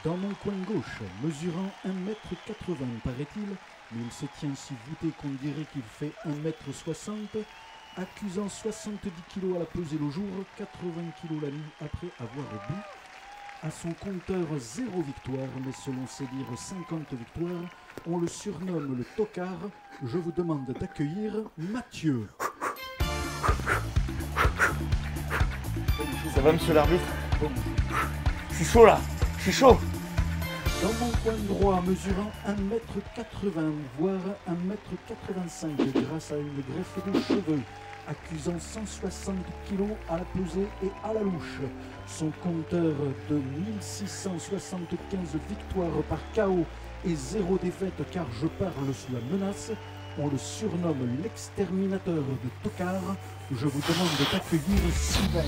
Dans mon coin gauche, mesurant 1,80 m paraît-il, mais il se tient si voûté qu'on dirait qu'il fait 1,60 m, accusant 70 kg à la pesée le jour, 80 kg la nuit après avoir bu. À son compteur 0 victoire, mais selon ses dires 50 victoires, on le surnomme le tocard. Je vous demande d'accueillir Mathieu. Ça va, monsieur l'arbitre? Je suis chaud là, je suis chaud. Dans mon coin droit, mesurant 1,80 m, voire 1,85 m, grâce à une greffe de cheveux, accusant 160 kg à la pesée et à la louche. Son compteur de 1675 victoires par KO et 0 défaite car je parle sous la menace. On le surnomme l'exterminateur de Tocard. Je vous demande d'accueillir Sylvain.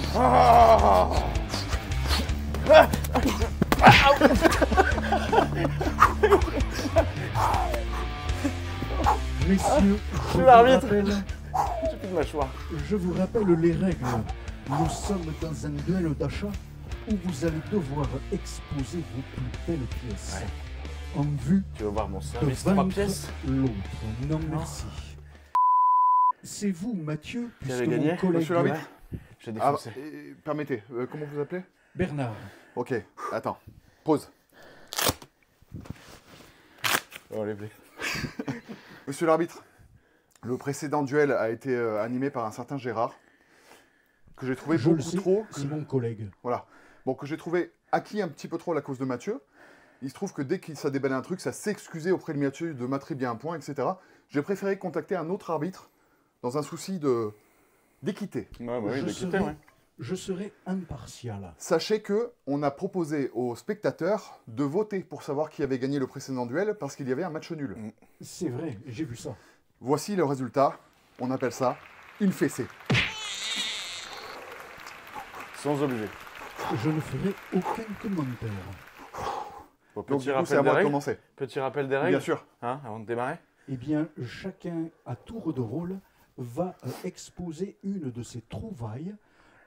Messieurs, je vous rappelle les règles. Nous sommes dans un duel d'achat où vous allez devoir exposer vos plus belles pièces. Ouais. En vue Tu veux voir mon service de 3 vaincre pièces? l'autre. Non, merci. C'est vous, Mathieu, Qui puisque avez gagné, mon collègue monsieur l'arbitre? J'ai défoncé. Permettez, comment vous appelez? Bernard. Ok, attends. Pause. Oh, les blés. Monsieur l'arbitre, le précédent duel a été animé par un certain Gérard, que j'ai trouvé Je le beaucoup sais, trop... c'est mon collègue. Voilà. Bon, que j'ai trouvé acquis un petit peu trop à la cause de Mathieu. Il se trouve que dès qu'il ça déballait un truc, ça s'excusait auprès de Mathieu de m'attribuer un point, etc. J'ai préféré contacter un autre arbitre dans un souci d'équité. Ouais, bah oui, Je serai impartial. Sachez que on a proposé aux spectateurs de voter pour savoir qui avait gagné le précédent duel parce qu'il y avait un match nul. C'est vrai, j'ai vu ça. Voici le résultat. On appelle ça une fessée. Sans objet. Je ne ferai aucun commentaire. Bon, Donc petit du coup, rappel c'est à des moi de règles. commencer. Petit rappel des règles. Bien sûr. Hein, avant de démarrer. Eh bien, chacun, à tour de rôle, va exposer une de ses trouvailles,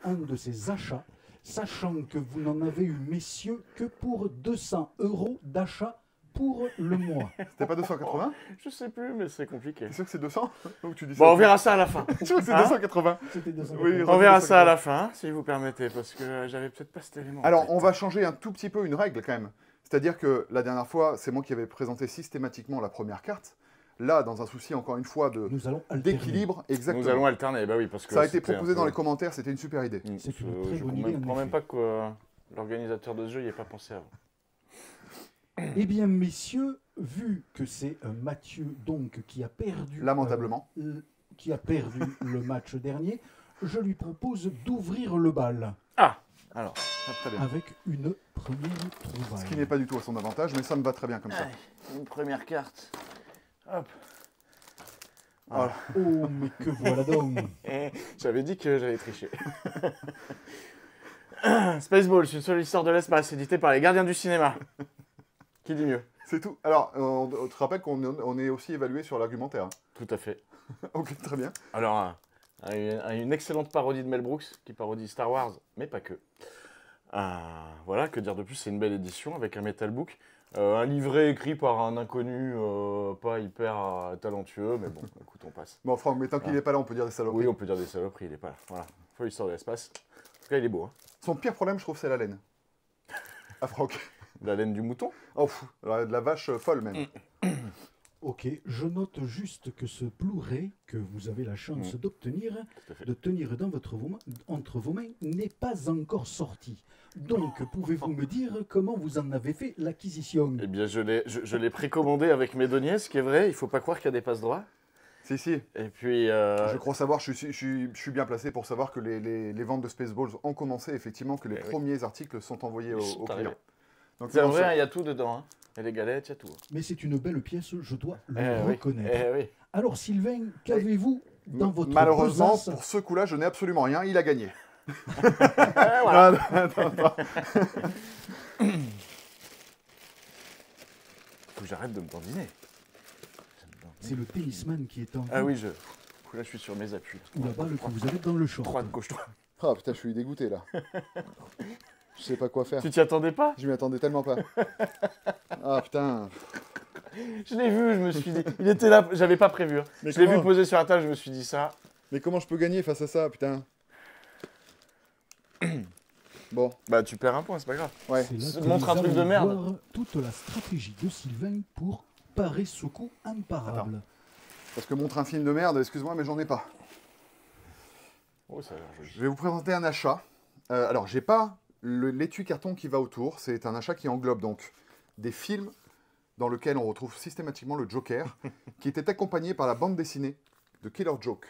un de ses achats, sachant que vous n'en avez eu, messieurs, que pour 200 € d'achat pour le mois. C'était pas 280? Je sais plus, mais c'est compliqué. T'es sûr que c'est 200? Donc tu dis Bon, ça. on verra ça à la fin. Tu sûr que c'est Hein 280? C'était 200 Oui, €. On verra ça à la fin, si vous permettez, parce que j'avais peut-être pas cet élément. Alors, on va changer un tout petit peu une règle quand même. C'est-à-dire que la dernière fois, c'est moi qui avais présenté systématiquement la première carte. Là, dans un souci, encore une fois, Nous allons alterner. d'équilibre, exactement. Nous allons alterner, bah oui, parce que Ça a été c'était proposé un peu- dans les commentaires, c'était une super idée. C'est Je une très bonne ne idée, en comprends même effet. pas que l'organisateur de ce jeu n'y ait pas pensé avant. Eh bien, messieurs, vu que c'est Mathieu donc qui a perdu... Lamentablement. Qui a perdu le match dernier, je lui propose d'ouvrir le bal Ah, alors. Ah, très bien. avec une première trouvaille. Ce qui n'est pas du tout à son avantage, mais ça me va très bien comme ça. Allez, une première carte. Hop. Voilà. Oh, mais que voilà donc. J'avais dit que j'allais tricher. Spaceball, c'est une seule histoire de l'espace, édité par les gardiens du cinéma. Qui dit mieux? C'est tout. Alors, on te rappelle qu'on est aussi évalué sur l'argumentaire. Tout à fait. Ok, très bien. Alors, une excellente parodie de Mel Brooks, qui parodie Star Wars, mais pas que. Voilà, que dire de plus, c'est une belle édition avec un metal book. Un livret écrit par un inconnu pas hyper talentueux, mais bon, écoute, on passe. Bon, Franck, mais tant qu'il n'est pas là, on peut dire des saloperies. Oui, on peut dire des saloperies, il est pas là. Voilà, faut l'histoire de l'espace. En tout cas, il est beau. Hein. Son pire problème, je trouve, c'est la laine. À Franck. La laine du mouton. Oh, de la vache folle, même. Ok, je note juste que ce Blu-ray que vous avez la chance d'obtenir, Tout à fait. de tenir entre vos mains, n'est pas encore sorti. Donc, pouvez-vous me dire comment vous en avez fait l'acquisition? Eh bien, je l'ai précommandé avec mes deniers, ce qui est vrai, il faut pas croire qu'il y a des passe droits. Si, si. Et puis... Je crois savoir, je suis bien placé pour savoir que les ventes de Spaceballs ont commencé, effectivement, que les Eh oui. premiers articles sont envoyés aux clients. arrivés. Donc, C'est non, vrai, ça- il y a tout dedans. Hein. Il y a des galettes, il y a tout. Mais c'est une belle pièce, je dois le Oui. reconnaître. Eh oui. Alors, Sylvain, qu'avez-vous dans votre Malheureusement, besace? pour ce coup-là, je n'ai absolument rien. Il a gagné. Voilà. Faut que j'arrête de me dandiner. C'est le tennisman qui est en Ah vous, oui, là, je suis sur mes appuis. ou la balle que vous avez dans le short. Droite, gauche, droite. Ah putain, je suis dégoûté là. Je sais pas quoi faire. Tu t'y attendais pas? Je m'y attendais tellement pas. Ah putain. Je l'ai vu, je me suis dit. Il était là, j'avais pas prévu. Hein. Mais Je l'ai vu comment poser sur la table, je me suis dit ça. Mais comment je peux gagner face à ça, putain? Bon, Bah, tu perds un point, c'est pas grave. ouais. C'est là Se que montre nous un truc de allons merde. voir toute la stratégie de Sylvain pour parer ce coup imparable. Parce que montre un film de merde, excuse-moi, mais j'en ai pas. Oh, ça a l'air joli. Je vais vous présenter un achat. Alors, j'ai pas l'étui carton qui va autour. C'est un achat qui englobe donc des films dans lesquels on retrouve systématiquement le Joker, qui était accompagné par la bande dessinée de Killer Joke.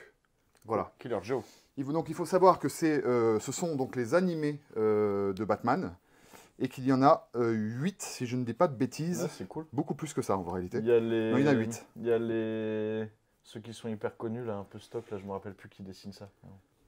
Voilà. Killer Joe. Donc, il faut savoir que ce sont donc les animés de Batman et qu'il y en a 8, si je ne dis pas de bêtises. Ah, c'est cool. Beaucoup plus que ça, en réalité. Il y a les. Non, il y en a 8. Il y a les. Ceux qui sont hyper connus, là, un peu stock, là, je me rappelle plus qui dessine ça.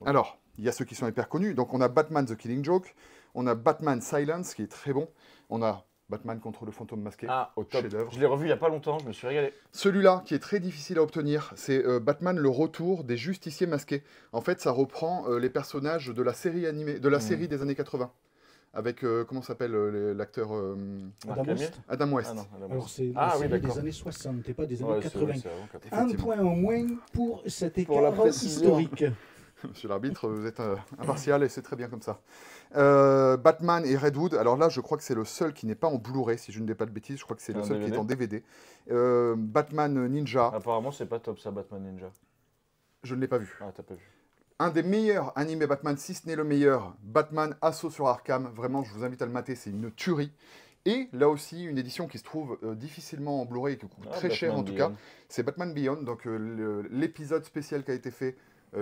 Alors, il y a ceux qui sont hyper connus. Donc, on a Batman The Killing Joke, on a Batman Silence, qui est très bon. On a Batman contre le fantôme masqué. Ah, au top. Chef-d'œuvre. Je l'ai revu il y a pas longtemps, je me suis régalé. Celui-là, qui est très difficile à obtenir, c'est Batman le retour des justiciers masqués. En fait, ça reprend les personnages de la série animée, de la série des années 80. Avec, comment s'appelle l'acteur Marc Adam Hamill West. Adam West. Ah non, Adam Alors West. c'est la Ah oui, série d'accord. des années 60 et pas des années Ouais, c'est 80. vrai, c'est avant 80. Un Effectivement. point au moins pour cet Pour la écart précision. historique. Monsieur l'arbitre, vous êtes impartial et c'est très bien comme ça. Batman et Redwood, alors là, je crois que c'est le seul qui n'est pas en Blu-ray, si je ne dis pas de bêtises, je crois que c'est le Un seul qui est DVD. en DVD. Batman Ninja, Apparemment, c'est pas top ça, Batman Ninja. je ne l'ai pas vu. Ah, t'as pas vu. Un des meilleurs animés Batman, si ce n'est le meilleur, Batman Assaut sur Arkham. Vraiment, je vous invite à le mater, c'est une tuerie. Et là aussi, une édition qui se trouve difficilement en Blu-ray et qui coûte Ah, très cher en Batman tout cas. Beyond. C'est Batman Beyond, donc l'épisode spécial qui a été fait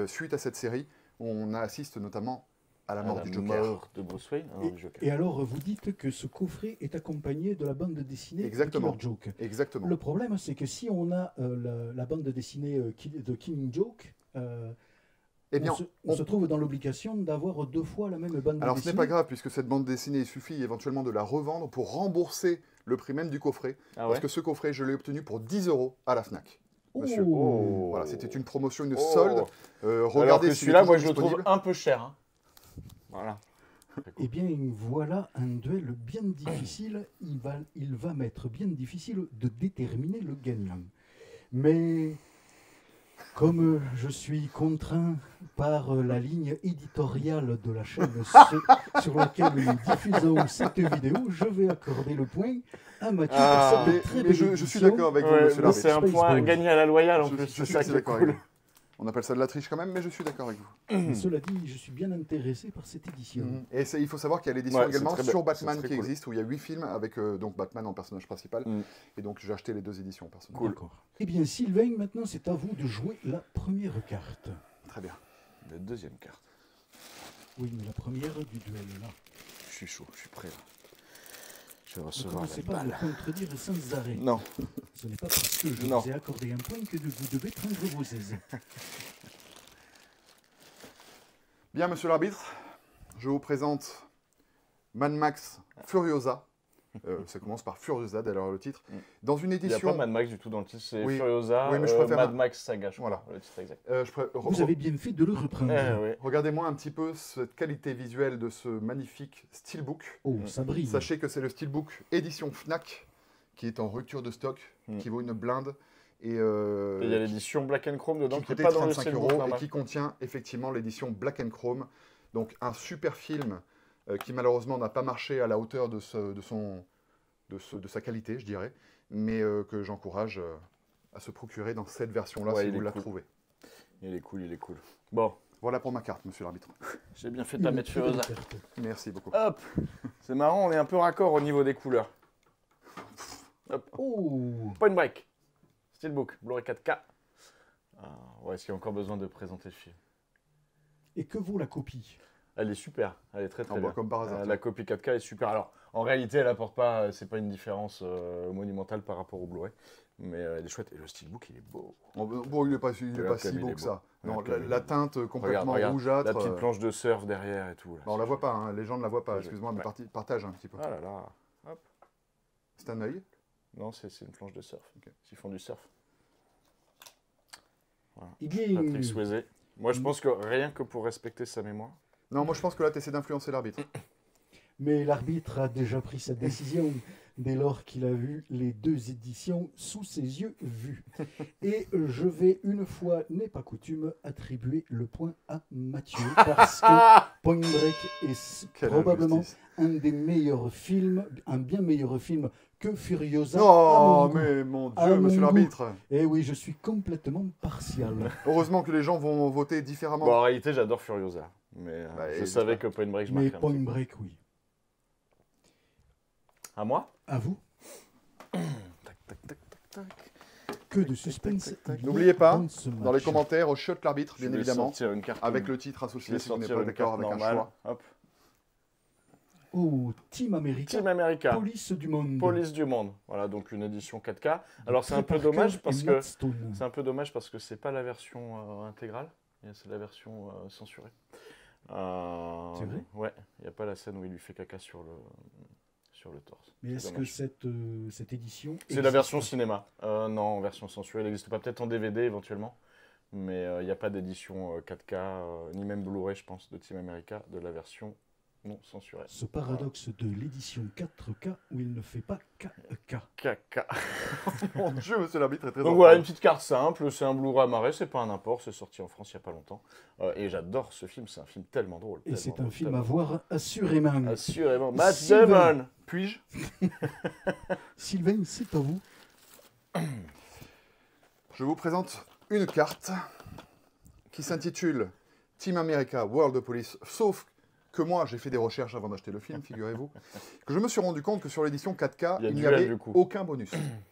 suite à cette série. On assiste notamment à la mort Ah, du la Joker. mort de Bruce Wayne. Ah, non, du Joker. Et alors, vous dites que ce coffret est accompagné de la bande dessinée Exactement. de Killer Joke. Exactement. Le problème, c'est que si on a la bande dessinée de Killing Joke, Eh bien, on se trouve dans l'obligation d'avoir deux fois la même bande alors ce dessinée. n'est pas grave, puisque cette bande dessinée, il suffit éventuellement de la revendre pour rembourser le prix même du coffret. Ah ouais. Parce que ce coffret, je l'ai obtenu pour 10 € à la FNAC. Monsieur. Oh. Voilà, c'était une promotion, une Oh. solde. Alors Regardez que s'il est celui-là, moi, toujours je le trouve disponible. un peu cher. Hein. Voilà. Eh bien, voilà un duel bien difficile. Il va m'être bien difficile de déterminer le gagnant. Mais comme je suis contraint par la ligne éditoriale de la chaîne sur laquelle nous diffusons cette vidéo, je vais accorder le point à Mathieu Ah. pour cette très Mais belle je suis édition. d'accord avec vous, Ouais, monsieur mais c'est l'arbitre. un point Spaceballs. gagné à la loyale en Je plus. suis C'est sûr ça que qui c'est est d'accord avec cool. vous. On appelle ça de la triche quand même, mais je suis d'accord avec vous. Mais cela dit, je suis bien intéressé par cette édition. Et il faut savoir qu'il y a l'édition Ouais, c'est également très bien. sur Batman C'est très qui cool. existe, où il y a 8 films avec donc Batman en personnage principal. Mm. Et donc j'ai acheté les 2 éditions personnellement. Cool. D'accord. Eh bien, Sylvain, maintenant c'est à vous de jouer la première carte. Très bien. La deuxième carte. Oui, mais la première du duel, là. Je suis chaud, je suis prêt là. Je vais Ne recevoir commencez la pas à me balle. contredire sans arrêt. Non. Ce n'est pas parce que je Non. vous ai accordé un point que vous devez prendre vos aises. Bien, monsieur l'arbitre, je vous présente Mad Max Furiosa. Ça commence par Furiosa, d'ailleurs le titre. Dans une Il n'y a pas édition. Mad Max du tout dans le titre, c'est Oui. Furiosa, Oui, mais je préfère Mad un- Max Saga, je crois, Voilà. le titre exact. Vous avez bien fait de le reprendre. Oui. Regardez-moi un petit peu cette qualité visuelle de ce magnifique steelbook. Oh, ça brille. Sachez que c'est le steelbook édition Fnac qui est en rupture de stock, qui vaut une blinde. Et, Et il y a l'édition Black and Chrome dedans qui qui n'est coûtait pas dans le 35 steelbook € et normal. qui contient effectivement l'édition Black and Chrome. Donc un super film qui malheureusement n'a pas marché à la hauteur de sa qualité, je dirais, mais que j'encourage à se procurer dans cette version-là Ouais, si il vous est la cool. trouvez. Il est cool, il est cool. Bon, Voilà pour ma carte, monsieur l'arbitre. j'ai bien fait de Une la mettre très belle Furiosa. carte. Merci beaucoup. Hop, c'est marrant, on est un peu raccord au niveau des couleurs. Oh, Point Break, Steelbook, Blu-ray 4K. Ah, ouais, est-ce qu'il y a encore besoin de présenter le film? et que vaut la copie? Elle est super, elle est très très Ah, bah, bien. comme par hasard. La copie 4K est super. Alors, en réalité, elle apporte pas, c'est pas une différence monumentale par rapport au Blu-ray, mais elle est chouette. Et le steelbook, il est beau. Bon, il n'est pas, Regarde si comme il beau est que beau. ça. Non, Regarde comme il la est beau. teinte complètement Regarde, rougeâtre. la petite planche de surf derrière et tout. Là, on la voit pas, hein, les gens ne la voient pas. Ouais, Excuse-moi, mais ouais. partage un petit peu. Ah là là. Hop. C'est un œil. Non, c'est une planche de surf. Ok. Ils font du surf. Eh bien, Patrick Swayze. Moi, je pense que rien que pour respecter sa mémoire. Non, moi je pense que là, tu essaies d'influencer l'arbitre. Mais l'arbitre a déjà pris sa décision dès lors qu'il a vu les deux éditions sous ses yeux vus. Et je vais, une fois n'est pas coutume, attribuer le point à Mathieu, parce que Point Break est Quelle probablement injustice. un des meilleurs films, un bien meilleur film que Furiosa. à mon Oh, goût. mais mon À Dieu, mon monsieur goût. l'arbitre. Eh oui, je suis complètement partial. Heureusement que les gens vont voter différemment. Bon, en réalité, j'adore Furiosa. Mais Bah, je et savais j'espère. que Point Break, je Mais marquerais un Point petit Break, oui. peu. À moi À vous, Tac, tac, tac, tac, tac. que de suspense. tac, tac. il y a N'oubliez pas, dans ce Dans les match. commentaires, au shot l'arbitre, Je bien vais évidemment, sortir une carte. avec le titre Je associé vais si vous n'êtes sortir pas une d'accord carte avec un normale. choix. Hop. Oh, Team America, Team America. Police du monde. Police du monde. Voilà, donc une édition 4K. Alors c'est un peu Trey dommage Parker parce et que Matt Stone. c'est un peu dommage parce que c'est pas la version intégrale, c'est la version censurée. C'est vrai? Ouais, il n'y a pas la scène où il lui fait caca sur le torse. Mais C'est est-ce que dommage. cette édition. C'est la existe version pas cinéma. Non, en version censurée, elle n'existe pas. Peut-être en DVD éventuellement. Mais il n'y a pas d'édition 4K, ni même Blu-ray, je pense, de Team America, de la version non censurée. Ce paradoxe de l'édition 4K où il ne fait pas KK. Caca. Mon Dieu, monsieur l'arbitre est très Donc voilà, une petite carte simple, c'est un Blu-ray amarré, c'est pas un import, c'est sorti en France il n'y a pas longtemps. Et j'adore ce film, c'est un film tellement drôle. Et c'est tellement un drôle, film à tellement voir assurément. drôle. Assurément. Matt Sylvain. Damon. Puis-je? Sylvain, c'est à vous. Je vous présente une carte qui s'intitule Team America World Police, sauf que moi, j'ai fait des recherches avant d'acheter le film, figurez-vous, que je me suis rendu compte que sur l'édition 4K, Il y a il n'y duel, avait du coup. aucun bonus.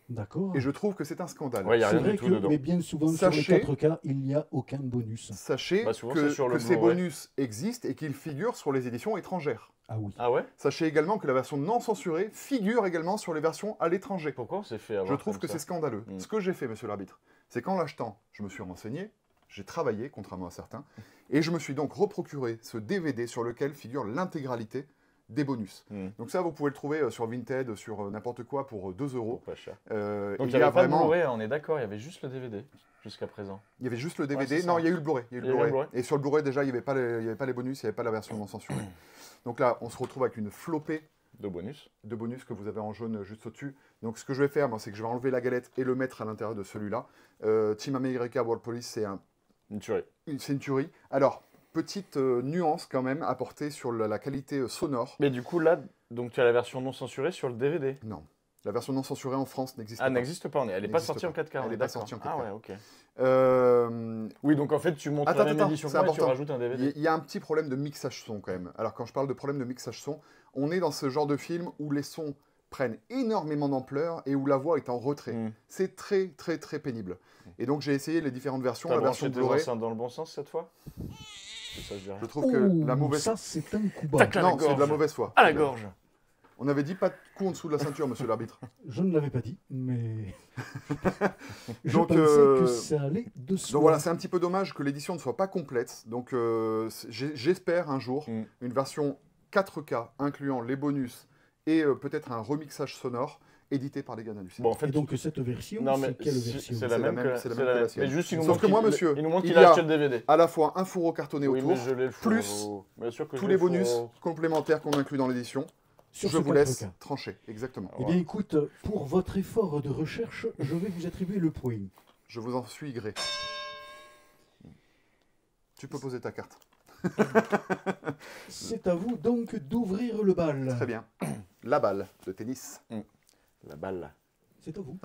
D'accord. Et je trouve que c'est un scandale. Ouais, il n'y a C'est rien vrai du tout que, dedans. mais bien souvent Sachez- sur les 4K, il n'y a aucun bonus. Sachez Bah, souvent, que, c'est sur le que ces Blu-ray. bonus existent et qu'ils figurent sur les éditions étrangères. Ah oui. Ah ouais? Sachez également que la version non censurée figure également sur les versions à l'étranger. Pourquoi on s'est fait avoir Je trouve comme que ça c'est scandaleux. Mm. Ce que j'ai fait, monsieur l'arbitre, c'est qu'en l'achetant, je me suis renseigné, j'ai travaillé, contrairement à certains, et je me suis donc reprocuré ce DVD sur lequel figure l'intégralité des bonus. Mm. Donc ça, vous pouvez le trouver sur Vinted, sur n'importe quoi, pour 2 Bon, euros. pas cher. il Donc il y n'y a avait pas de vraiment... Blu-ray, on est d'accord, il y avait juste le DVD jusqu'à présent. Il y avait juste le Ouais, DVD. c'est ça. Non, il y a eu le Blu-ray. Il y a eu Il y a eu le Blu-ray. Blu-ray. Et sur le Blu-ray, déjà, il n'y avait pas les bonus, il n'y avait pas la version non censurée. Donc là, on se retrouve avec une flopée De bonus. de bonus que vous avez en jaune juste au-dessus. Donc ce que je vais faire, moi, c'est que je vais enlever la galette et le mettre à l'intérieur de celui-là. Team America World Police, c'est Une tuerie. une tuerie. Alors, petite nuance quand même apportée sur la qualité sonore. Mais du coup, là, donc tu as la version non censurée sur le DVD. Non. La version non censurée en France n'existe Ah, pas. n'existe pas, elle n'est pas N'existe sortie en pas. 4K. Elle on est est pas d'accord. sortie en 4K. Ah ouais, ok. Euh, Oui, donc en fait, tu montes Attends, la même attends, édition c'est que moi et tu important. rajoutes un DVD. Il y a un petit problème de mixage son quand même. Alors quand je parle de problème de mixage son, on est dans ce genre de film où les sons prennent énormément d'ampleur et où la voix est en retrait. Mm. C'est très très très pénible. Et donc j'ai essayé les différentes versions. T'as La version branché tes Blu-ray, enceintes dans le bon sens cette fois Ça, je dirais. je trouve que la mauvaise... Ça, c'est un coup bas. Tac, là. Non, la c'est de la gorge. mauvaise foi. À la gorge. On avait dit pas de coup en dessous de la ceinture, monsieur l'arbitre. Je ne l'avais pas dit, mais. Je Donc, pensais que ça allait de soi. Donc voilà, c'est un petit peu dommage que l'édition ne soit pas complète. Donc j'espère un jour Mm. une version 4K incluant les bonus et peut-être un remixage sonore édité par les gars d'Hallucine. Bon, en fait, Et donc, cette version, non, mais c'est quelle version c'est la même que c'est la c'est même que la sienne. Mais juste, il nous Sauf manque que moi, qu'il- monsieur, il nous manque il qu'il y a a acheté le DVD. à la fois un fourreau cartonné Oui, autour, mais je l'ai le plus fourreau. Bien sûr que tous je les l'ai le bonus fourreau. complémentaires qu'on inclut dans l'édition. sur Je ce vous laisse 4K. trancher, exactement. Eh bien, écoute, pour votre effort de recherche, je vais vous attribuer le point. Je vous en suis gré. Tu peux poser ta carte. C'est à vous donc d'ouvrir le bal. Très bien. La balle de tennis. La balle. C'est à vous.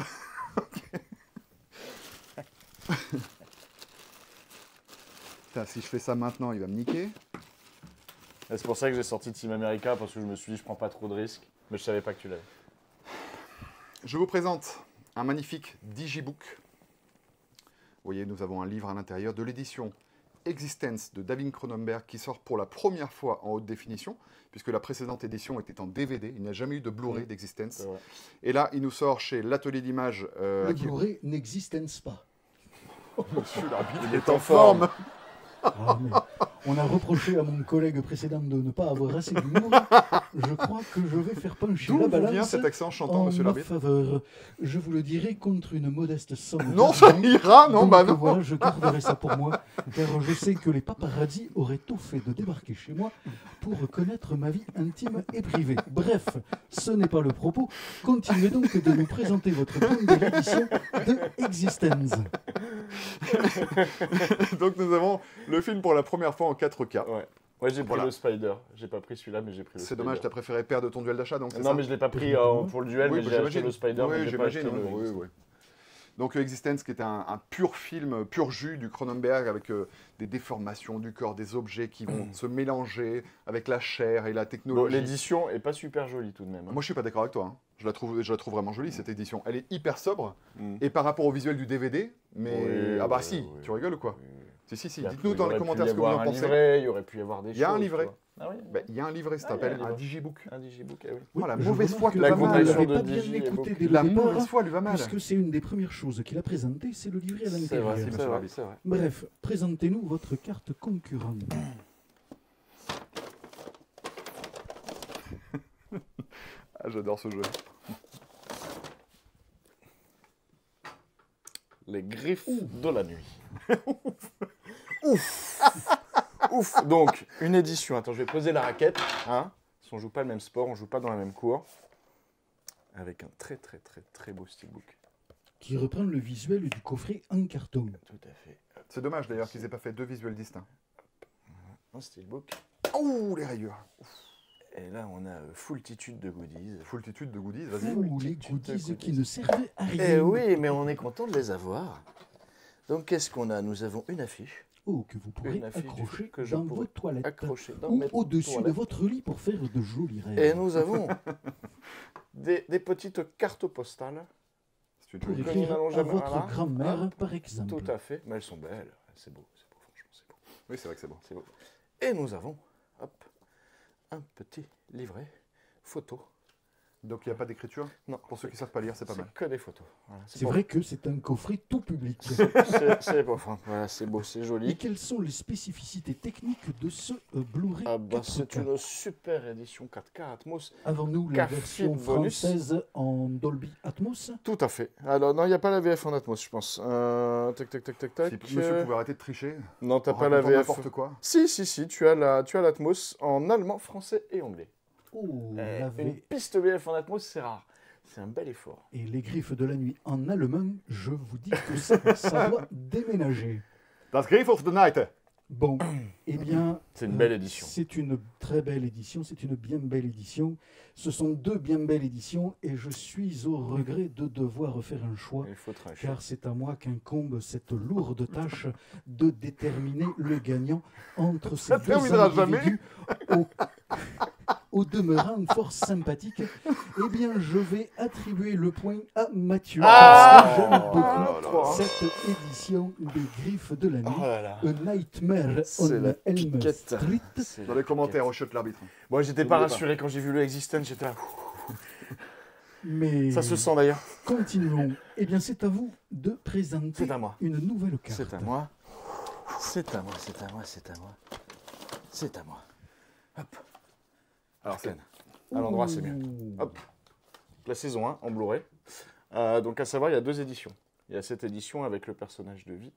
Putain, si je fais ça maintenant, il va me niquer. Et c'est pour ça que j'ai sorti Team America, parce que je me suis dit, je prends pas trop de risques. Mais je savais pas que tu l'avais. Je vous présente un magnifique digibook. Vous voyez, nous avons un livre à l'intérieur de l'édition Existence de David Cronenberg qui sort pour la première fois en haute définition, puisque la précédente édition était en DVD. Il n'y a jamais eu de Blu-ray d'Existence. C'est vrai. Et là, il nous sort chez l'Atelier d'Images. Le Blu-ray n'existe pas. Monsieur l'arbitre Il est en forme. Ah, mais on a reproché à mon collègue précédent de ne pas avoir assez d'humour. Je crois que je vais faire pencher D'où la vous vient balance cet accent chantant, en monsieur ma l'arbitre? faveur. Je vous le dirai contre une modeste somme. Non, ça d'argent. ira, non, Donc, bah non. voilà, je garderai ça pour moi, car je sais que les paparazzis auraient tout fait de débarquer chez moi pour connaître ma vie intime et privée. Bref, ce n'est pas le propos. Continuez donc de nous présenter votre première édition de Existence. Donc nous avons le film pour la première fois en 4K. Ouais. Moi j'ai pris Voilà. le Spider. J'ai pas pris celui-là, mais j'ai pris le C'est Spider. dommage, t'as préféré perdre ton duel d'achat, donc c'est Non, ça? mais je l'ai pas pris Exactement. pour le duel, Oui, mais bah, j'ai acheté j'imagine. le Spider, mais Oui, j'ai pas acheté j'imagine. le... Oui, oui. Donc Existence, qui était un pur film, pur jus du Cronenberg, avec des déformations du corps, des objets qui vont se mélanger avec la chair et la Bon, technologie. l'édition est pas super jolie tout de même. hein. Moi, je suis pas d'accord avec toi. Hein. Je la trouve vraiment jolie, cette édition. Elle est hyper sobre, Mm. et par rapport au visuel du DVD, mais... Oui, ah bah oui, si, oui, tu rigoles ou quoi? oui, oui. Si. Il y a Dites-nous pu- dans il les aurait pu commentaires y ce que vous avoir en un pensez. livret, il y aurait pu y avoir des choses. Il y a un tu livret. vois. Ah oui. Ben, il y a un livret, ça Ah, il y a s'appelle un livret. un digibook. Un digibook, ah oui. Oui, Voilà, je mauvaise remarque foi que lui va vous mal. n'avez de pas bien Digi est écouté beaucoup- dès le La départ, mauvaise foi lui va mal. puisque c'est une des premières choses qu'il a présentées, c'est le livret à C'est l'intérieur. vrai, c'est monsieur vrai, l'arbitre. c'est vrai. Bref, présentez-nous votre carte concurrente. Ah, j'adore ce jeu. Les griffes de la nuit. Ouf. Ouf. Donc, une édition. Attends, je vais poser la raquette. Hein, si on joue pas le même sport, on joue pas dans la même cour. Avec un très beau steelbook. Qui reprend le visuel du coffret en carton. Tout à fait. C'est dommage d'ailleurs qu'ils aient pas fait deux visuels distincts. Un steelbook. Oh, les rayures. Et là, on a foultitude de goodies. Foultitude de goodies, vas-y. Ouh, les goodies qui ne servaient à rien. Eh oui, mais on est content de les avoir. Donc, qu'est-ce qu'on a? Nous avons une affiche Oh, que vous pourrez Une affiche accrocher que je dans pourrais vos toilettes. accrochée dans Ou mes au-dessus de toilettes. votre lit pour faire de jolis rêves. Et nous avons des petites cartes postales. Si tu Pour veux. que nous écrire n'allons à jamais- votre voilà. grand-mère, par exemple. Tout à fait, mais elles sont belles. C'est beau, franchement, c'est beau. Oui, c'est vrai que c'est bon. C'est beau. Et nous avons, hop, un petit livret photo. Donc il n'y a pas d'écriture? Non, Pour ceux qui ne savent pas lire, c'est pas mal. que des photos. Voilà, C'est pour- vrai que c'est un coffret tout public. C'est beau, enfin, voilà, c'est beau, c'est Et joli. quelles sont les spécificités techniques de ce Blu-ray Ah bah, 4K? c'est une super édition 4K Atmos. Avons-nous la Car version film bonus. française en Dolby Atmos? Tout à fait. Alors, non, il n'y a pas la VF en Atmos, je pense. Tac. Si monsieur pouvait arrêter de tricher, Non, t'as en pas la racontant VF. n'importe quoi. Si, tu as l'Atmos en allemand, français et anglais. Oh, Une l'avait. piste VF en Atmos, c'est rare. C'est un bel effort. Et les griffes de la nuit en allemand, je vous dis que ça doit déménager. Das Griff of the Night. Bon, eh bien... C'est une belle édition. C'est une très belle édition, c'est une bien belle édition. Ce sont deux bien belles éditions et je suis au regret de devoir faire un choix. Il faut trancher. Car c'est à moi qu'incombe cette lourde tâche de déterminer le gagnant entre ces Ça deux terminera individus au demeurant fort sympathique. Eh bien, je vais attribuer le point à Mathieu. parce que j'aime beaucoup cette édition des Griffes de la Oh nuit. là là. A Nightmare C'est on la Elm piquette. Street. C'est Dans la les commentaires, piquette. au shot l'arbitre. Moi, j'étais pas N'oubliez pas. rassuré quand j'ai vu le Existence. J'étais là. Mais Ça se sent d'ailleurs. continuons. Eh bien, c'est à vous de présenter C'est à moi. une nouvelle carte. C'est à moi. C'est à moi. C'est à moi. Hop. Alors, c'est Arcane. À l'endroit, c'est mieux. Ouh. Hop. La saison 1 en Blu-ray. Donc, à savoir, il y a deux éditions. Il y a cette édition avec le personnage de Vi,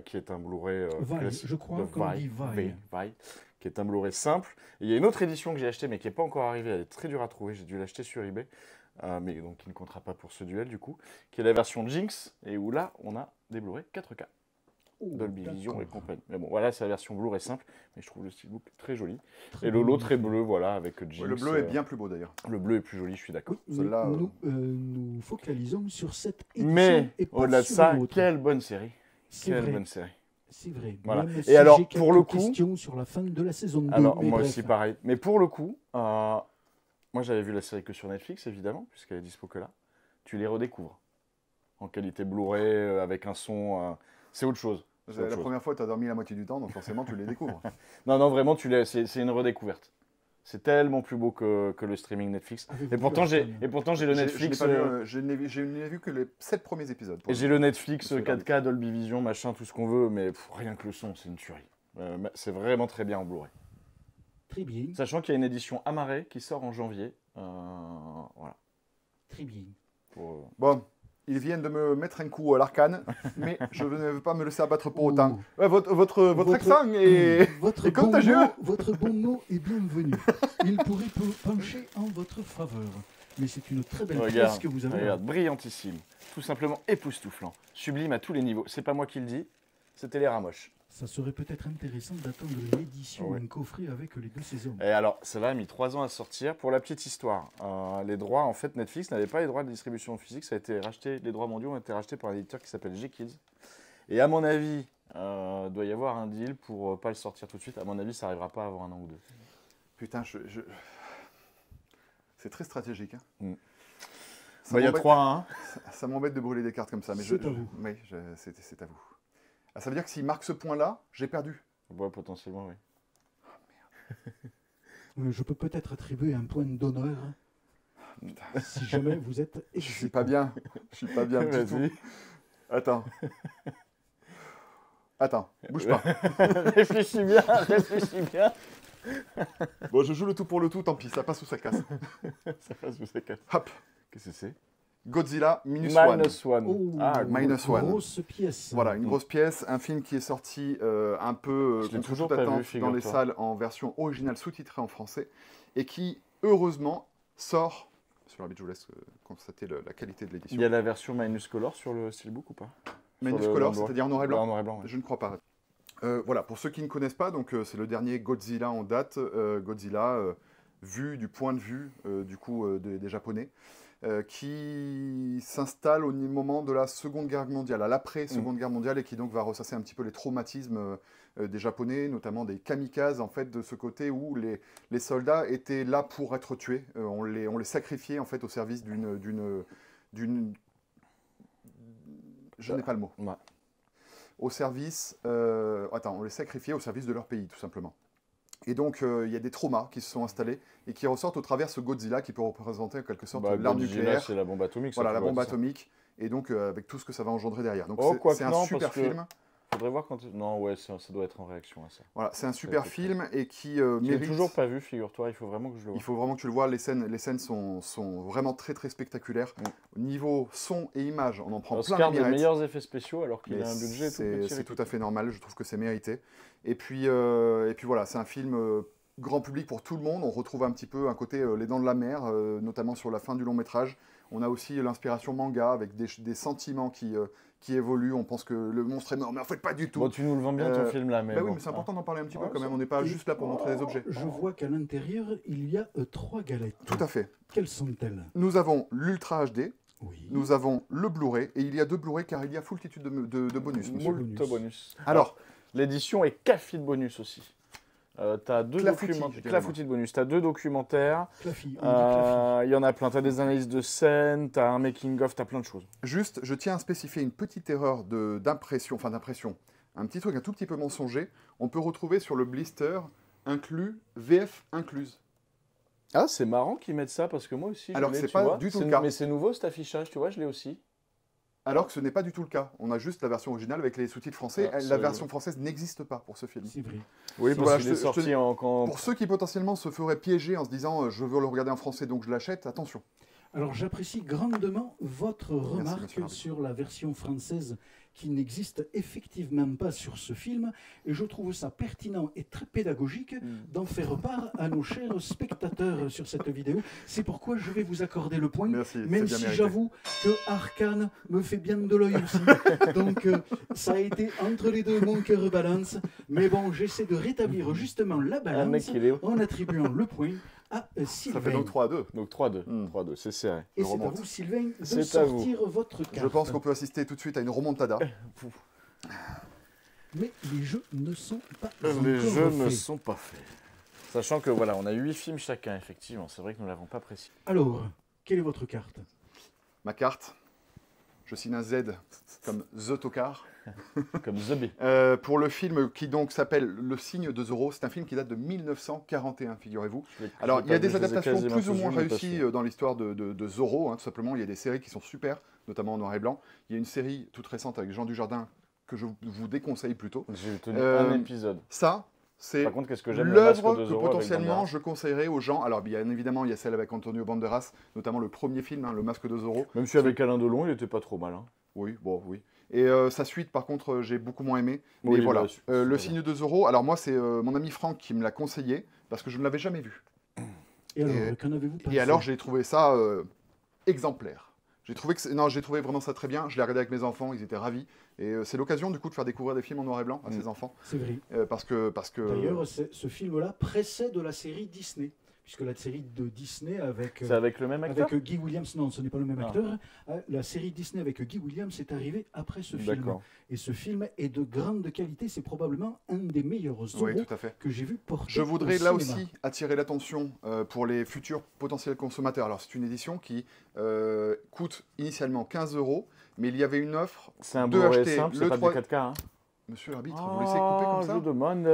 qui est un Blu-ray Vi, classique. je crois de qu'on dit Vi. Vi, qui est un Blu-ray simple. Et il y a une autre édition que j'ai achetée, mais qui n'est pas encore arrivée. Elle est très dure à trouver. J'ai dû l'acheter sur eBay. Mais donc, qui ne comptera pas pour ce duel, du coup. Qui est la version Jinx. Et où là, on a des Blu-ray 4K. Oh, Dolby Vision et d'accord. compagnie. Mais bon, voilà, c'est la version Blu-ray simple. Mais je trouve le steelbook très joli. Très Et le beau. lot très bleu, voilà, avec Jinx. le bleu est bien plus beau d'ailleurs. Le bleu est plus joli, je suis d'accord. Mais Celle-là, nous focalisons sur cette édition Mais et pas au-delà de sur ça, l'autre. quelle bonne série. C'est Quelle vrai, bonne série. c'est vrai. Voilà. Même Et si alors, j'ai pour le quelques coup- questions sur la fin de la saison 2. Alors, mais moi bref. aussi, pareil. Mais pour le coup, moi j'avais vu la série que sur Netflix, évidemment, puisqu'elle est dispo que là. Tu les redécouvres. En qualité Blu-ray, avec un son. C'est autre chose. C'est autre La chose. première fois, tu as dormi la moitié du temps, donc forcément, tu les découvres. Non, vraiment, c'est une redécouverte. C'est tellement plus beau que le streaming Netflix. Avez-vous Et pourtant, vu j'ai Arkane le Je n'ai Netflix. pas vu, je n'ai vu que les 7 premiers épisodes. pour Et le j'ai coup. le Netflix Monsieur 4K, Dolby Vision, machin, tout ce qu'on veut, mais rien que le son, c'est une tuerie. C'est vraiment très bien en Blu-ray. Très bien, Sachant qu'il y a une édition Amaré qui sort en janvier. Voilà. très bien. Pour, Bon, ils viennent de me mettre un coup à l'arcane, mais je ne veux pas me laisser abattre pour autant. Ouais, votre accent est... Votre est bon contagieux. mot, votre bon mot est bienvenu. Il pourrait pencher en votre faveur. Mais c'est une très belle pièce que vous avez. regarde, brillantissime, tout simplement époustouflant, sublime à tous les niveaux. C'est pas moi qui le dis, c'est Téléramoche. Ça serait peut-être intéressant d'attendre l'édition, Ouais. un coffret avec les 2 saisons. Et alors, ça a mis 3 ans à sortir. Pour la petite histoire, les droits, en fait, Netflix n'avait pas les droits de distribution physique. Ça a été racheté, les droits mondiaux ont été rachetés par un éditeur qui s'appelle G-Kids. Et à mon avis, doit y avoir un deal pour pas le sortir tout de suite. À mon avis, ça n'arrivera pas avant un an ou deux. Putain, c'est très stratégique. Hein. Mm. Ça Il y a m'embête- 3-1. Ça m'embête de brûler des cartes comme ça, mais C'est à vous. Oui, c'est à vous. Ah, ça veut dire que s'il marque ce point-là, j'ai perdu. Ouais, potentiellement, oui. Je peux peut-être attribuer un point d'honneur si jamais vous êtes Je suis excité. pas bien. Je suis pas bien du Vas-y. tout. Attends. Attends, bouge pas. Réfléchis bien, réfléchis bien. Bon, je joue le tout pour le tout, tant pis, ça passe ou ça casse. Ça passe ou ça casse. Hop, Qu'est-ce que c'est Godzilla Minus One. Minus One. Oh, Ah, Minus One. grosse pièce. Voilà, une grosse pièce, un film qui est sorti un peu Je l'ai contre toujours toute pas vu, attente dans figure-toi. les salles en version originale sous-titrée en français et qui, heureusement, sort. Sur l'arbitre, je vous laisse constater la qualité de Il l'édition. y a la version Minus Color sur le steelbook ou pas Minus sur le Color, blanc. c'est-à-dire en noir et En blanc. noir et blanc, ouais. Je ne crois pas. Voilà, pour ceux qui ne connaissent pas, donc c'est le dernier Godzilla en date. Godzilla vu du point de vue du coup des Japonais, qui s'installe au moment de la Seconde Guerre mondiale, à l'après-Seconde Guerre mondiale, et qui donc va ressasser un petit peu les traumatismes des Japonais, notamment des kamikazes, en fait, de ce côté où les soldats étaient là pour être tués. On les sacrifiait en fait au service d'une je n'ai pas le mot. Ouais. Au service, on les sacrifiait au service de leur pays, tout simplement. Et donc, il y a des traumas qui se sont installés et qui ressortent au travers ce Godzilla qui peut représenter en quelque sorte l'arme Godzilla, nucléaire. c'est la bombe atomique. ça Voilà, la pourrait bombe être ça. atomique. Et donc, avec tout ce que ça va engendrer derrière. Donc, Oh, c'est quoique un non, super parce que- film. Faudrait voir quand. Non, ouais, ça doit être en réaction à ça. Voilà, c'est un super peut-être. film et qui Je l'ai mérite. toujours pas vu, figure-toi. Il faut vraiment que je le Il vois. faut vraiment que tu le vois. Les scènes sont vraiment très très spectaculaires. Au niveau son et image, on en prend plein Oscar les des mirettes. meilleurs effets spéciaux alors qu'il Mais a un budget tout petit. c'est tout à fait normal, je trouve que c'est mérité. Et puis voilà, c'est un film grand public pour tout le monde. On retrouve un petit peu un côté Les Dents de la Mer, notamment sur la fin du long métrage. On a aussi l'inspiration manga avec des sentiments qui évoluent. On pense que le monstre est mort, mais en fait pas du tout. Bon, tu nous le vends bien ton Euh, film là, mais. Bah oui, bon, mais c'est important d'en parler un petit peu Ouais, quand même. ça- On n'est pas juste là pour montrer des objets. Je vois qu'à l'intérieur, il y a 3 galettes. Tout à fait. Quelles sont-elles? Nous avons l'Ultra HD, Oui. nous avons le Blu-ray, et il y a 2 Blu-ray car il y a foultitude de bonus. monsieur. Moult bonus. Alors, L'édition est café de bonus aussi. T'as deux Clafoutis, documentaires. je dirais, Clafoutis de bonus. T'as 2 documentaires. Clafy, on dit Clafy. Il y en a plein. T'as des analyses de scènes, t'as un making-of, t'as plein de choses. juste, je tiens à spécifier une petite erreur d'impression, un petit truc un tout petit peu mensonger. On peut retrouver sur le blister inclus VF incluse. Ah, c'est marrant qu'ils mettent ça parce que moi aussi. je Alors, l'ai, c'est tu pas vois. du tout C'est- le cas. Mais c'est nouveau cet affichage, tu vois, je l'ai aussi. Alors que ce n'est pas du tout le cas. On a juste la version originale avec les sous-titres français. Ah, La ça, version française n'existe pas pour ce film. C'est vrai. Oui, parce Voilà, qu'il je est te- sorti en. Quand... Pour ceux qui potentiellement se feraient piéger en se disant je veux le regarder en français donc je l'achète, attention. Alors j'apprécie grandement votre remarque monsieur Hardy. sur la version française qui n'existe effectivement pas sur ce film et je trouve ça pertinent et très pédagogique d'en faire part à nos chers spectateurs sur cette vidéo. C'est pourquoi je vais vous accorder le point, Merci, c'est même bien si mérité. j'avoue que Arkane me fait bien de l'œil aussi. Donc ça a été entre les deux, mon cœur balance. Mais bon, j'essaie de rétablir justement la Un mec, balance il est haut. en attribuant le point à Ça Sylvain. fait donc 3 à 2. Donc 3-2. Hmm. 3-2, c'est serré. Et Je c'est à remonte. vous, Sylvain, de C'est à vous. sortir votre carte. Je pense qu'on peut assister tout de suite à une remontada. Mais les jeux ne sont pas Les encore jeux ne faits. sont pas faits. Sachant que voilà, on a 8 films chacun, effectivement. C'est vrai que nous ne l'avons pas précis. Alors, quelle est votre carte? Ma carte, Je signe un Z comme The Tokar. Comme The Bee. Pour le film qui donc s'appelle Le Signe de Zorro. C'est un film qui date de 1941, figurez-vous. Alors, il y a des adaptations plus ou moins réussies dans l'histoire de Zorro, hein, tout simplement. Il y a des séries qui sont super, notamment en noir et blanc. Il y a une série toute récente avec Jean Dujardin que je vous déconseille plutôt. J'ai tenu un épisode. Ça, c'est Par contre, qu'est-ce que j'aime le masque l'œuvre de que Zorro avec potentiellement Banderas. je conseillerais aux gens. Alors, bien évidemment, il y a celle avec Antonio Banderas, notamment le premier film, hein, Le Masque de Zorro. Même si avec Alain Delon, il était pas trop mal. Hein. Oui, bon, oui. Et sa suite, par contre, j'ai beaucoup moins aimé. Oui, Mais voilà, bah, c'est Le bien. Signe de Zorro. Alors moi, c'est mon ami Franck qui me l'a conseillé, parce que je ne l'avais jamais vu. Et alors, qu'en avez-vous pensé? Et alors, j'ai trouvé ça exemplaire. J'ai trouvé vraiment ça très bien. Je l'ai regardé avec mes enfants, ils étaient ravis. Et c'est l'occasion, du coup, de faire découvrir des films en noir et blanc à ses enfants. C'est vrai. Parce que D'ailleurs, ce film-là précède la série Disney, puisque la série de Disney avec, C'est avec le même acteur avec Guy Williams, non, ce n'est pas le même Ah. acteur. La série Disney avec Guy Williams est arrivée après ce film. D'accord. Et ce film est de grande qualité. C'est probablement un des meilleurs Zorro oui, tout à fait. que j'ai vu porter Je voudrais au là cinéma. aussi attirer l'attention pour les futurs potentiels consommateurs. Alors, c'est une édition qui coûte initialement 15 €, mais il y avait une offre C'est un de Blu-ray acheter simple, le c'est pas 3... du 4K. Hein. Monsieur l'arbitre, vous laissez couper comme ça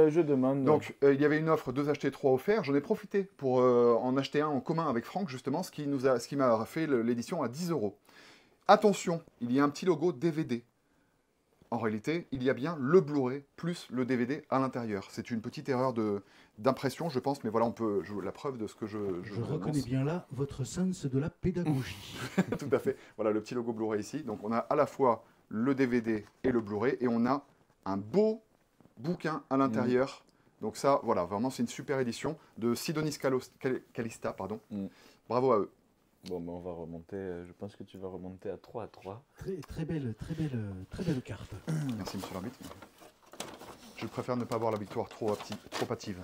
Je demande. Donc, il y avait une offre 2 achetés 3 offerts. J'en ai profité pour en acheter un en commun avec Franck, justement, ce qui m'a fait l'édition à 10 €. Attention, il y a un petit logo DVD. En réalité, il y a bien le Blu-ray plus le DVD à l'intérieur. C'est une petite erreur d'impression, je pense, mais voilà, la preuve de ce que je vous reconnais annonce. bien là votre sens de la pédagogie. Tout à fait. Voilà, le petit logo Blu-ray ici. Donc, on a à la fois le DVD et le Blu-ray, et on a un beau bouquin à l'intérieur. Donc ça, voilà, vraiment, c'est une super édition de Sidonis Calista, pardon. Mm. Bravo à eux. Bon, ben on va remonter. Je pense que tu vas remonter à 3-3. Très belle carte. Merci, monsieur l'arbitre. Je préfère ne pas voir la victoire trop hâtive.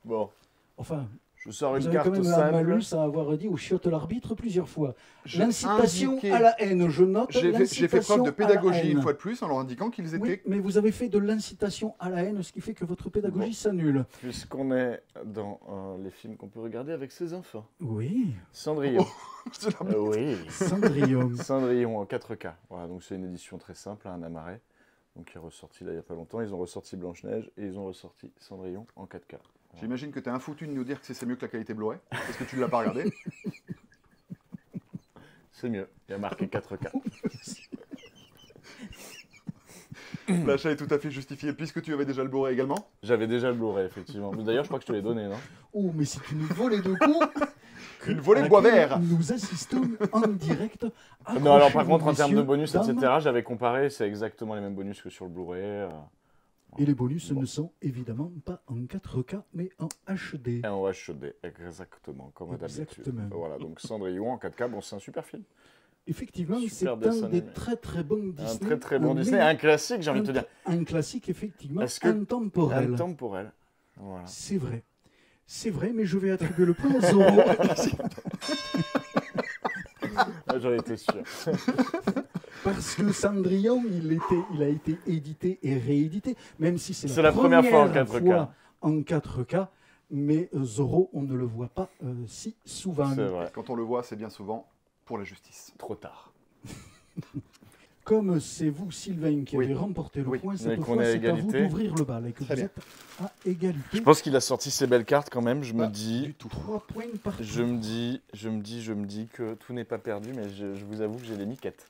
Bon, Enfin, je sors vous une avez quand carte même la simple. malus à avoir dit au chiotte l'arbitre plusieurs fois. J'ai L'incitation indiqué- à la haine, je note. J'ai fait preuve de l'incitation à la pédagogie une haine. fois de plus en leur indiquant qu'ils étaient... Oui, mais vous avez fait de l'incitation à la haine, ce qui fait que votre pédagogie s'annule. Puisqu'on est dans les films qu'on peut regarder avec ses enfants. Oui, Cendrillon. Monsieur l'arbitre. Oui. Cendrillon. Cendrillon en 4K. Voilà, donc c'est une édition très simple, un amarré. Donc qui est ressorti là il n'y a pas longtemps. Ils ont ressorti Blanche-Neige et ils ont ressorti Cendrillon en 4K. J'imagine que tu es un foutu de nous dire que c'est mieux que la qualité Blu-ray, parce que tu ne l'as pas regardé. C'est mieux. Il y a marqué 4K. L'achat est tout à fait justifié, puisque tu avais déjà le Blu-ray également. J'avais déjà le Blu-ray, effectivement. Mais d'ailleurs, je crois que je te l'ai donné, non? Oh, mais c'est une volée de coups. Une volée de à bois laquelle vert. Nous assistons en direct. Non, alors par Accrochez-vous, contre, en termes de messieurs, bonus, dames. etc., j'avais comparé, c'est exactement les mêmes bonus que sur le Blu-ray. Et les bonus Bon. ne sont évidemment pas en 4K, mais en HD. Et en HD, exactement, comme d'habitude. Exactement. Voilà, donc Cendrillon en 4K, bon, c'est un super film. Effectivement, c'est Super un dessin des animé. très bons Disney. Un très très bon un Disney, meilleur- un classique, j'ai envie de te dire. Un classique, effectivement, Est-ce que- intemporel. Intemporel. Voilà. C'est vrai. C'est vrai, mais je vais attribuer le point à Zorro. Ah, j'en étais sûr. Parce que Cendrillon, il a été édité et réédité, même si c'est C'est la première fois en 4K. fois en 4K, mais Zorro, on ne le voit pas si souvent. C'est vrai. Quand on le voit, c'est bien souvent pour la justice. Trop tard. Comme c'est vous, Sylvain, qui Oui. avez remporté le Oui. point, Mais cette qu'on fois, est à c'est à vous égalité. d'ouvrir le bal et que Très vous bien. êtes à égalité. Je pense qu'il a sorti ses belles cartes quand même. Je me Pas dis, du tout. 3 points par je me dis que tout n'est pas perdu, mais je vous avoue que j'ai les miquettes.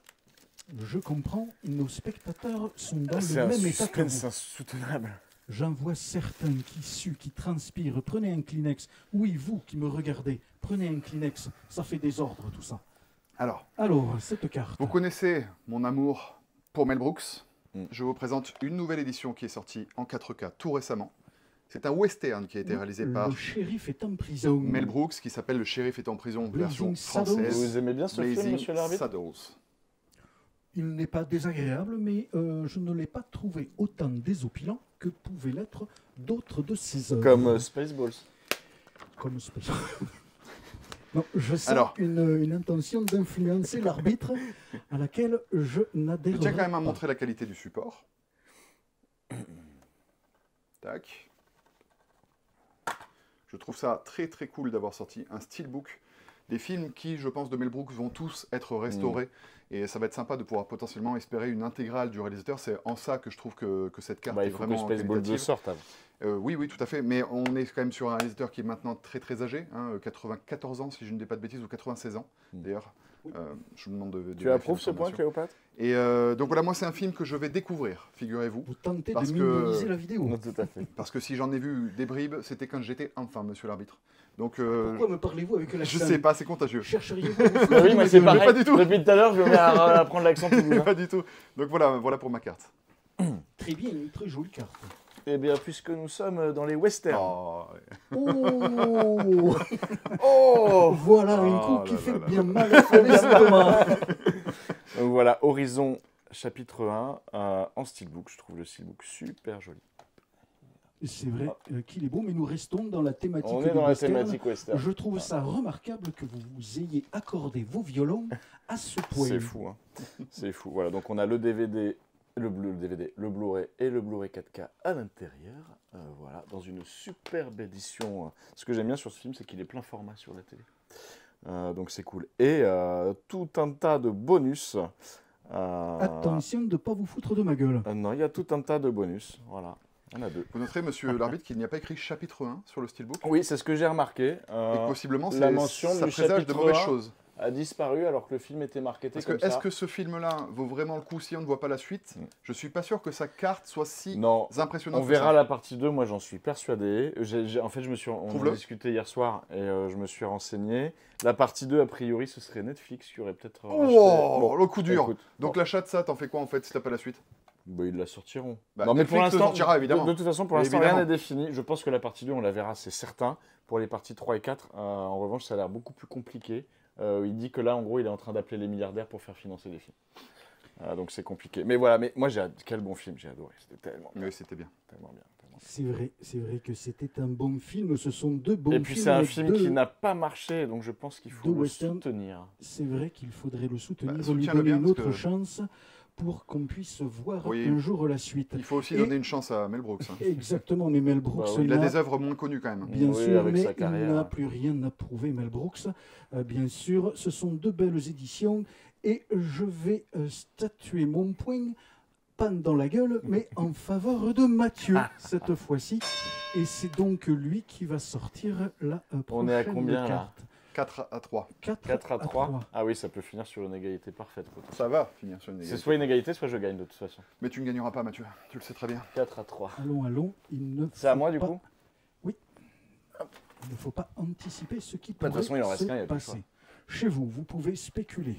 Je comprends, nos spectateurs sont dans C'est le un même état que suspense vous. insoutenable. J'en vois certains qui suent, qui transpirent. Prenez un Kleenex. Oui, vous qui me regardez, prenez un Kleenex. Ça fait désordre tout ça. Alors, Alors, cette carte. vous connaissez mon amour pour Mel Brooks. Mm. Je vous présente une nouvelle édition qui est sortie en 4K tout récemment. C'est un western qui a été réalisé par Le shérif est en prison. Mel Brooks, qui s'appelle Le shérif est en prison, version Blazing Saddles. française. Vous aimez bien ce film, Blazing monsieur l'arbitre? Saddles. Il n'est pas désagréable, mais je ne l'ai pas trouvé autant désopilant que pouvaient l'être d'autres de ses œuvres. Comme Spaceballs. Comme Space. Non, je sens Alors. une intention d'influencer l'arbitre à laquelle je n'adhère Je tiens quand même à pas. montrer la qualité du support. Tac. Je trouve ça très très cool d'avoir sorti un steelbook. des films qui, je pense, de Mel Brooks vont tous être restaurés. Et ça va être sympa de pouvoir potentiellement espérer une intégrale du réalisateur. C'est en ça que je trouve que cette carte est Il faut que vraiment Spaceballs 2 qualitative. sorte avant. Oui, oui, tout à fait. Mais on est quand même sur un réalisateur qui est maintenant très très âgé, 94 ans si je ne dis pas de bêtises, ou 96 ans d'ailleurs. Je me demande de... Tu approuves ce point, Cléopâtre? Et donc voilà, moi c'est un film que je vais découvrir, figurez-vous. Vous tentez Parce de que- minimiser la vidéo. Non, tout à fait. Parce que si j'en ai vu des bribes, c'était quand j'étais enfant, monsieur l'arbitre. Donc Pourquoi me parlez-vous avec je l'accent? sais pas, c'est contagieux. Chercheriez-vous à vous foutre Bah oui, de moi ma c'est gueule? pareil. pas du tout. Depuis tout à l'heure, je me mets à prendre l'accent toulousain. Pas du tout. Donc voilà pour ma carte. Très bien, une très jolie carte. Eh bien, puisque nous sommes dans les westerns. Oh, Oh, Oh voilà un Oh coup qui là fait là là. bien mal à l'estomac. Donc voilà, Horizon chapitre 1 en steelbook. Je trouve le steelbook super joli. C'est vrai qu'il est beau, mais nous restons dans la thématique On du est dans la western. thématique western. Je trouve ça remarquable que vous ayez accordé vos violons à ce point. C'est fou, hein. C'est fou. Voilà, donc on a le DVD, le Blu-ray et le Blu-ray 4K à l'intérieur. Voilà, dans une superbe édition. Ce que j'aime bien sur ce film, c'est qu'il est plein format sur la télé. Donc c'est cool. Et tout un tas de bonus. Attention de ne pas vous foutre de ma gueule. Non, il y a tout un tas de bonus. Voilà, il y en a 2. vous noterez, monsieur l'arbitre, qu'il n'y a pas écrit chapitre 1 sur le steelbook. Oui, c'est ce que j'ai remarqué. Et que possiblement, la mention ça du présage de chapitre mauvaises 1 choses. a disparu alors que le film était marketé Parce comme que est-ce ça. que ce film-là vaut vraiment le coup si on ne voit pas la suite? Je suis pas sûr que sa carte soit si Non, impressionnante. on que verra ça. la partie 2, moi j'en suis persuadé. En fait, on Trouve-le. a discuté hier soir et je me suis renseigné. La partie 2, a priori, ce serait Netflix qui aurait peut-être racheté. Oh, Bon, le coup dur. écoute, Donc bon, l'achat de ça, t'en fais quoi en fait si t'as pas la suite? bah, ils la sortiront. Bah, non, mais pour Netflix le l'instant, sortira, évidemment. de toute façon, pour l'instant, Évidemment. rien n'est défini. Je pense que la partie 2, on la verra, c'est certain. Pour les parties 3 et 4, en revanche, ça a l'air beaucoup plus compliqué. Il dit que là, en gros, il est en train d'appeler les milliardaires pour faire financer les films. Donc c'est compliqué. Mais voilà, mais moi, quel bon film, j'ai adoré. C'était tellement bien. Oui, c'était bien. Tellement bien. Tellement bien. C'est vrai que c'était un bon film. Ce sont deux bons Et films. puis c'est un avec film deux- qui n'a pas marché, donc je pense qu'il faut deux le westerns. soutenir. C'est vrai qu'il faudrait le soutenir, Bah, lui soutiens-le donner bien, une parce autre que- chance pour qu'on puisse voir Oui. un jour la suite. Il faut aussi Et- donner une chance à Mel Brooks. hein. Exactement, mais Mel Brooks, Bah oui, Il a n'a- des œuvres moins connues quand même. bien Oui, sûr, avec mais sa il carrière. n'a plus rien à prouver, Mel Brooks. Bien sûr, ce sont deux belles éditions et je vais statuer mon point, pas dans la gueule, mais en faveur de Mathieu cette fois-ci. Et c'est donc lui qui va sortir la prochaine On est à combien, là carte. 4 à 3. 4 à 3. Ah oui, ça peut finir sur une égalité parfaite. Quoi. Ça va finir sur une C'est égalité. soit une égalité, soit je gagne de toute façon. Mais tu ne gagneras pas, Mathieu. Tu le sais très bien. 4 à 3. Allons, il ne C'est à faut moi du pas- coup Il ne faut pas anticiper ce qui De pourrait toute façon, il en reste se qu'un, il y a plus le passer. Chez vous, vous pouvez spéculer.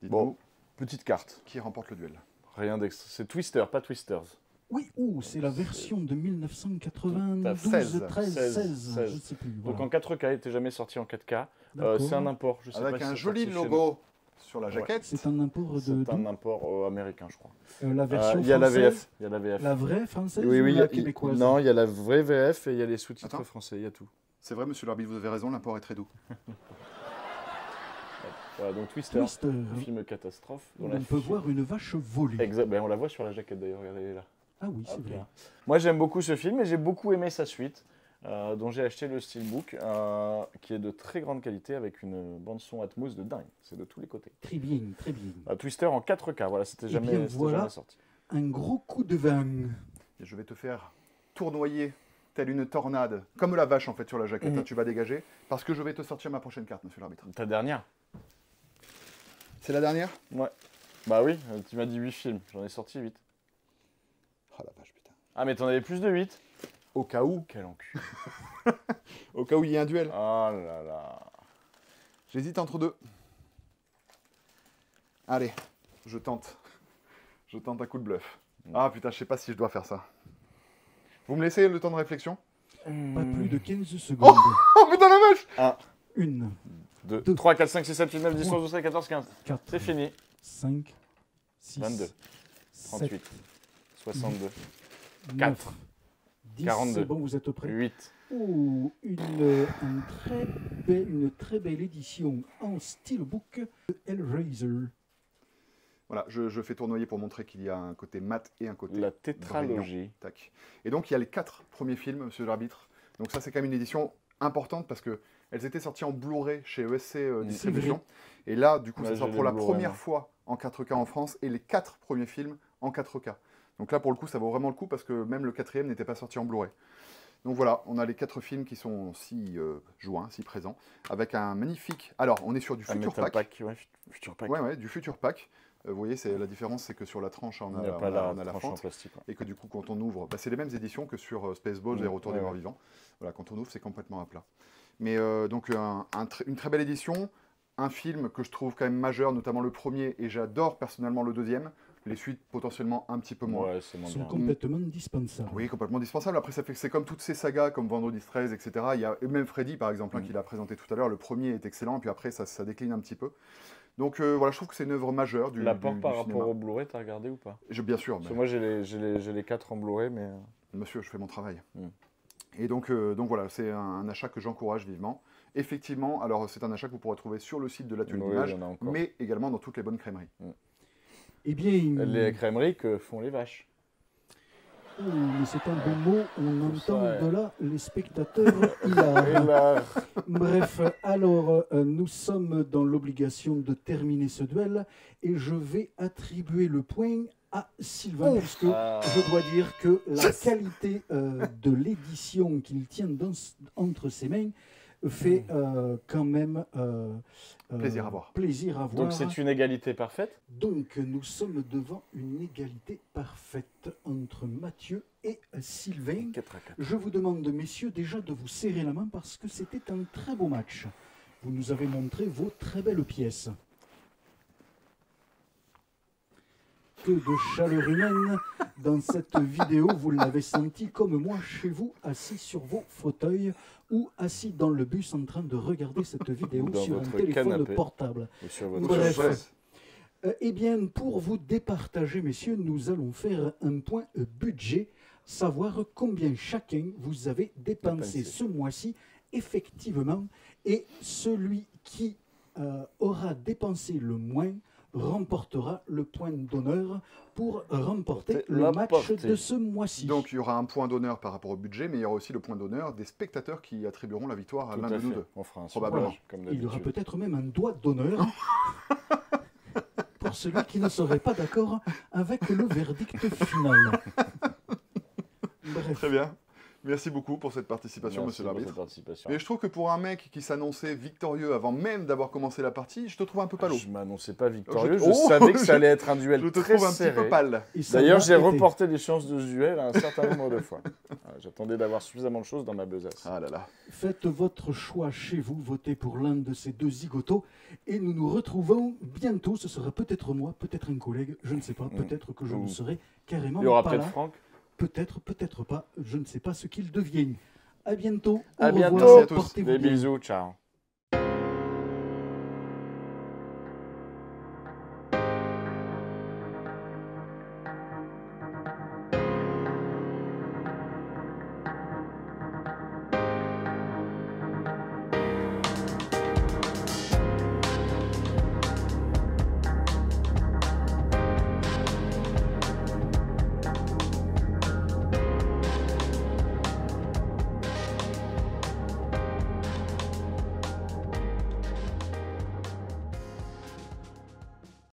Dites-nous Bon, petite carte. qui remporte le duel. Rien d'extra. C'est Twister, pas Twisters. Oui, c'est la version de 1992, Tout à fait. 13, 16, 16. je ne sais plus. Donc voilà. en 4K, il n'était jamais sorti en 4K. D'accord. C'est un import, je sais Avec pas si un c'est joli sorti chez logo sur la Ouais. jaquette. C'est un import nous. de C'est un d'où import américain, je crois. La version Il y a la française, VF. Il y a la VF. la vraie française Oui, ou oui, la québécoise? non, il y a la vraie VF et il y a les sous-titres Attends. français, il y a tout. C'est vrai, monsieur l'arbitre, vous avez raison, l'import est très doux. Voilà, donc Twister, Twister. film catastrophe. On peut voir une vache voler. Ben, on la voit sur la jaquette d'ailleurs, regardez, elle est là. Ah oui, c'est Hop vrai. là. Moi j'aime beaucoup ce film et j'ai beaucoup aimé sa suite, dont j'ai acheté le steelbook, qui est de très grande qualité avec une bande son Atmos de dingue. C'est de tous les côtés. Très bien, très bien. Twister en 4K, voilà, c'était Eh jamais, bien, c'était voilà. jamais sorti. Un gros coup de vin. Et je vais te faire tournoyer telle une tornade, comme la vache en fait sur la jaquette. Mhm. Hein, tu vas dégager, parce que je vais te sortir ma prochaine carte, monsieur l'arbitre. Ta dernière? C'est la dernière? Ouais. Bah oui, tu m'as dit 8 films, j'en ai sorti 8. Oh la vache, putain. Ah mais t'en avais plus de 8? Au cas où, Quel encul. au cas où il y a un duel. Oh là là. J'hésite entre deux. Allez, je tente. Je tente un coup de bluff. Ah putain, je sais pas si je dois faire ça. Vous me laissez le temps de réflexion? Pas plus de 15 secondes. Oh putain la vache! 1, 2, Deux. 3, 4, 5, 6, 7, 8, 9, 10, 11, 3, 12, 13, 14, 15. 4, C'est fini. 5, 6, 22, 7, 38, 62, 9, 4, 10, 42. c'est bon, vous êtes prêts? 8. Oh, une très belle édition en steelbook de Hellraiser. Voilà, je fais tournoyer pour montrer qu'il y a un côté mat et un côté La tétralogie. tac. Et donc il y a les 4 premiers films, monsieur l'arbitre. Donc ça c'est quand même une édition importante parce que Elles étaient sorties en Blu-ray chez ESC C'est Distribution. Et là, du coup, Ouais, ça sort j'ai pour les la Blu-ray, première moi. fois en 4K en France et les 4 premiers films en 4K. Donc là, pour le coup, ça vaut vraiment le coup parce que même le 4e n'était pas sorti en Blu-ray. Donc voilà, on a les 4 films qui sont si joints, si présents, avec un magnifique... Alors, on est sur du Un Future Metal Pack. Ouais, Future Pack. Ouais, du Future Pack. Vous voyez, la différence, c'est que sur la tranche, on Il n'y a a, pas on a la tranche en fente. plastique. Ouais. Et que du coup, quand on ouvre, c'est les mêmes éditions que sur Spaceballs et Retour des ouais, Morts ouais. Vivants. Voilà, quand on ouvre, c'est complètement à plat. Mais donc, une très belle édition, un film que je trouve quand même majeur, notamment le premier, et j'adore personnellement le deuxième. Les suites, potentiellement un petit peu moins. Ouais, c'est moins sont bien. complètement dispensables. Oui, complètement indispensable. Après, c'est comme toutes ces sagas, comme Vendredi 13, etc. Il y a et même Freddy, par exemple, hein, qu'il a présenté tout à l'heure. Le premier est excellent, puis après, ça décline un petit peu. Donc voilà, je trouve que c'est une œuvre majeure du L'apport par cinéma. rapport au Blu-ray, t'as regardé ou pas? Bien sûr, Parce que moi, j'ai les 4 en Blu-ray, mais... monsieur, je fais mon travail. Mm. Et donc voilà, c'est un achat que j'encourage vivement. Effectivement, alors c'est un achat que vous pourrez trouver sur le site de l'atelier Oui, d'image, il y en a encore. mais également dans toutes les bonnes crèmeries. Eh bien, Les crèmeries que font les vaches. oh, mais c'est un bon mot, on Ça, entend ouais. de là les spectateurs hilares. Et là, Bref, alors nous sommes dans l'obligation de terminer ce duel et je vais attribuer le point à Sylvain, puisque Ah. je dois dire que la qualité de l'édition qu'il tient entre ses mains fait quand même Plaisir à voir. plaisir à voir. donc c'est une égalité parfaite. Donc, nous sommes devant une égalité parfaite entre Mathieu et Sylvain. 4 à 4. Je vous demande, messieurs, déjà de vous serrer la main parce que c'était un très beau match. Vous nous avez montré vos très belles pièces. Que de chaleur humaine dans cette vidéo, vous l'avez senti comme moi chez vous, assis sur vos fauteuils ou assis dans le bus en train de regarder cette vidéo Dans sur un votre téléphone canapé. portable. Ou sur votre Bref. chaise. Eh bien, pour vous départager, messieurs, nous allons faire un point budget, savoir combien chacun vous avez dépensé Dépensé. ce mois-ci, effectivement, et celui qui aura dépensé le moins remportera le point d'honneur pour remporter le La match partie. de ce mois-ci. Donc il y aura un point d'honneur par rapport au budget, mais il y aura aussi le point d'honneur des spectateurs qui attribueront la victoire à Tout l'un à de nous fait. deux. On fera un Probablement. sondage, comme Il y aura d'habitude. peut-être même un doigt d'honneur pour celui qui ne serait pas d'accord avec le verdict final. Bref. Très bien. Merci beaucoup pour cette participation, Merci monsieur pour l'arbitre. cette participation. Et je trouve que pour un mec qui s'annonçait victorieux avant même d'avoir commencé la partie, je te trouve un peu palo. Je m'annonçais pas victorieux, je Oh, savais que ça allait être un duel Je te très trouve un petit serré. peu pâle. Et ça D'ailleurs, l'a j'ai été. reporté les chances de ce duel un certain nombre de fois. Voilà, j'attendais d'avoir suffisamment de choses dans ma besace. Ah là là. Faites votre choix chez vous, votez pour l'un de ces deux zigotos et nous nous retrouvons bientôt. Ce sera peut-être moi, peut-être un collègue, je ne sais pas, peut-être que je ne serai carrément Il y aura pas peut-être là. Franck. Peut-être, peut-être pas, je ne sais pas ce qu'ils deviennent. À bientôt, au À revoir, bientôt. Merci à tous. portez-vous Des bien. bisous, ciao.